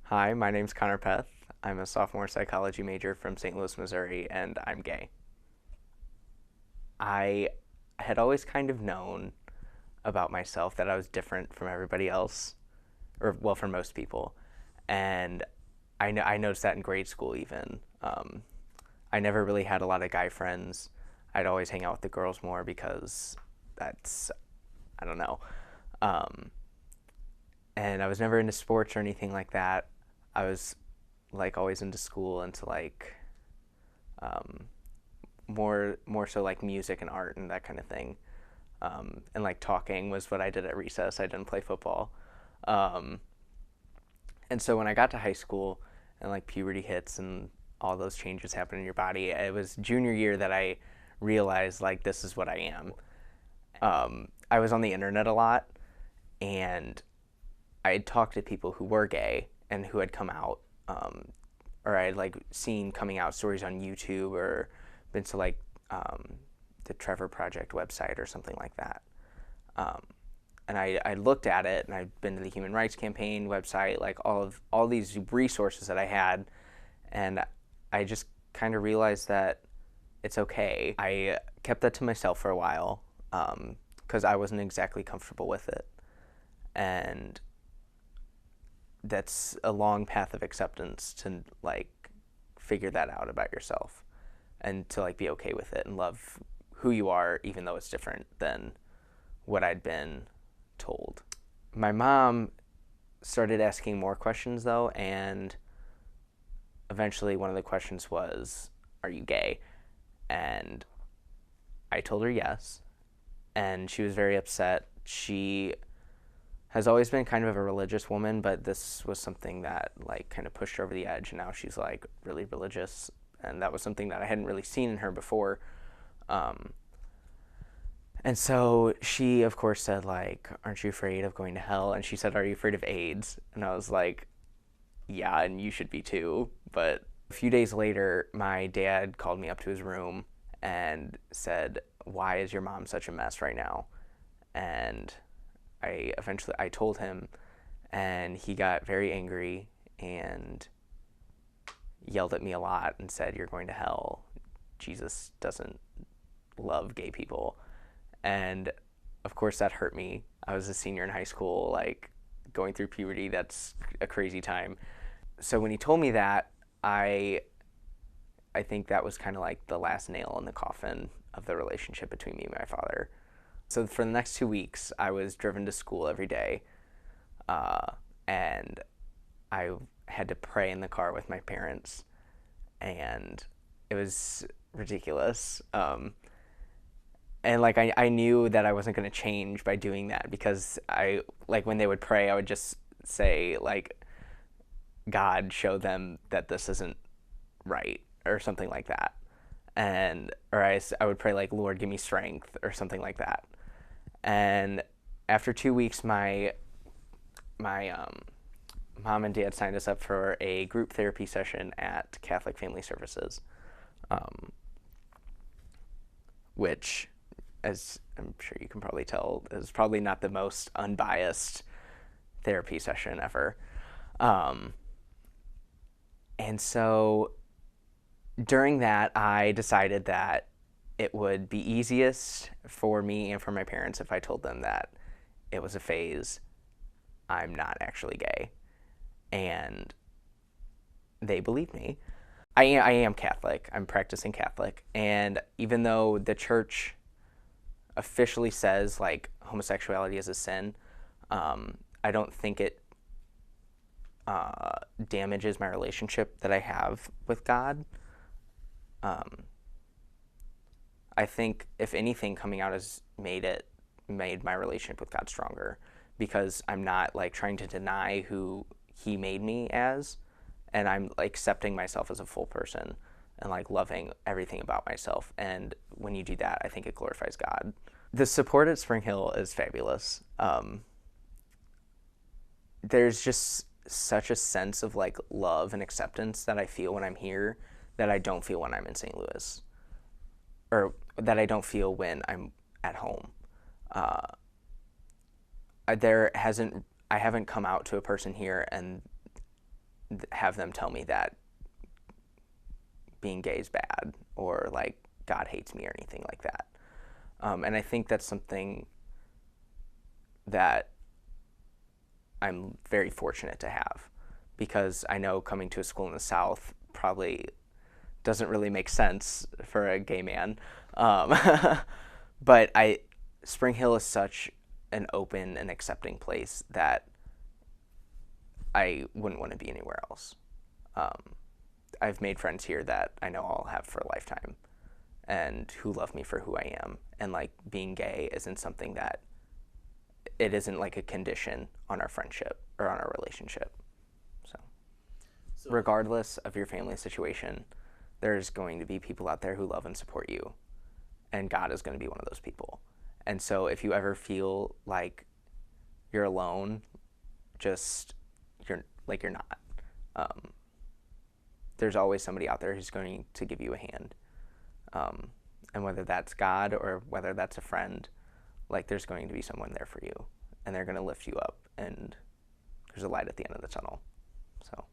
Hi, my name's Connor Peth. I'm a sophomore psychology major from St. Louis, Missouri, and I'm gay. I had always kind of known about myself that I was different from everybody else, or well, from most people. And I noticed that in grade school even. I never really had a lot of guy friends. I'd always hang out with the girls more because that's, I don't know. Um, and I was never into sports or anything like that. I was like always into school, into like um, more so like music and art and that kind of thing. And like talking was what I did at recess. I didn't play football. Um, and so when I got to high school and like puberty hits and all those changes happen in your body, it was junior year that I realized like this is what I am. I was on the internet a lot, and I had talked to people who were gay and who had come out, or I had like seen coming out stories on YouTube, or been to like the Trevor Project website or something like that. Um, and I looked at it, and I'd been to the Human Rights Campaign website, like all these resources that I had, and I just kind of realized that it's okay. I kept that to myself for a while because I wasn't exactly comfortable with it, and that's a long path of acceptance to like figure that out about yourself and to like be okay with it and love who you are even though it's different than what I'd been told. My mom started asking more questions though, and eventually one of the questions was, "Are you gay?" And I told her yes, and she was very upset. She has always been kind of a religious woman, but this was something that like kind of pushed her over the edge, and now she's like really religious, and that was something that I hadn't really seen in her before. Um, and so she, of course, said like, "Aren't you afraid of going to hell?" And she said, "Are you afraid of AIDS?" And I was like, "Yeah, and you should be too." But a few days later, my dad called me up to his room and said, "Why is your mom such a mess right now?" And I told him, and he got very angry and yelled at me a lot and said, "You're going to hell. Jesus doesn't love gay people." And of course that hurt me. I was a senior in high school, like going through puberty. That's a crazy time. So when he told me that, I I think that was kind of like the last nail in the coffin of the relationship between me and my father. So for the next 2 weeks, I was driven to school every day, uh, and I had to pray in the car with my parents, and it was ridiculous. And like I knew that I wasn't going to change by doing that, because I like when they would pray, I would just say like, "God, show them that this isn't right," or something like that. And or I would pray like, "Lord, give me strength," or something like that. And after 2 weeks, my mom and dad signed us up for a group therapy session at Catholic Family Services, um, which, as I'm sure you can probably tell, is probably not the most unbiased therapy session ever. Um, and so during that, I decided that it would be easiest for me and for my parents if I told them that it was a phase. I'm not actually gay. And they believed me. I am Catholic. I'm practicing Catholic. And even though the church officially says like homosexuality is a sin, I don't think it damages my relationship that I have with God. Um, I think if anything, coming out has made my relationship with God stronger, because I'm not like trying to deny who He made me as, and I'm like accepting myself as a full person and like loving everything about myself. And when you do that, I think it glorifies God. The support at Spring Hill is fabulous. There's just such a sense of like love and acceptance that I feel when I'm here that I don't feel when I'm in St. Louis, or that I don't feel when I'm at home. Uh, there hasn't I haven't come out to a person here and have them tell me that being gay is bad or like God hates me or anything like that. And I think that's something that I'm very fortunate to have, because I know coming to a school in the South probably doesn't really make sense for a gay man. Um, but Spring Hill is such an open and accepting place that I wouldn't want to be anywhere else. I've made friends here that I know I'll have for a lifetime and who love me for who I am. And like being gay isn't something that, it isn't like a condition on our friendship or on our relationship. So regardless of your family situation, there's going to be people out there who love and support you. And God is going to be one of those people. And so if you ever feel like you're alone, you're not. There's always somebody out there who's going to give you a hand. And whether that's God or whether that's a friend, like there's going to be someone there for you, and they're going to lift you up, and there's a light at the end of the tunnel. So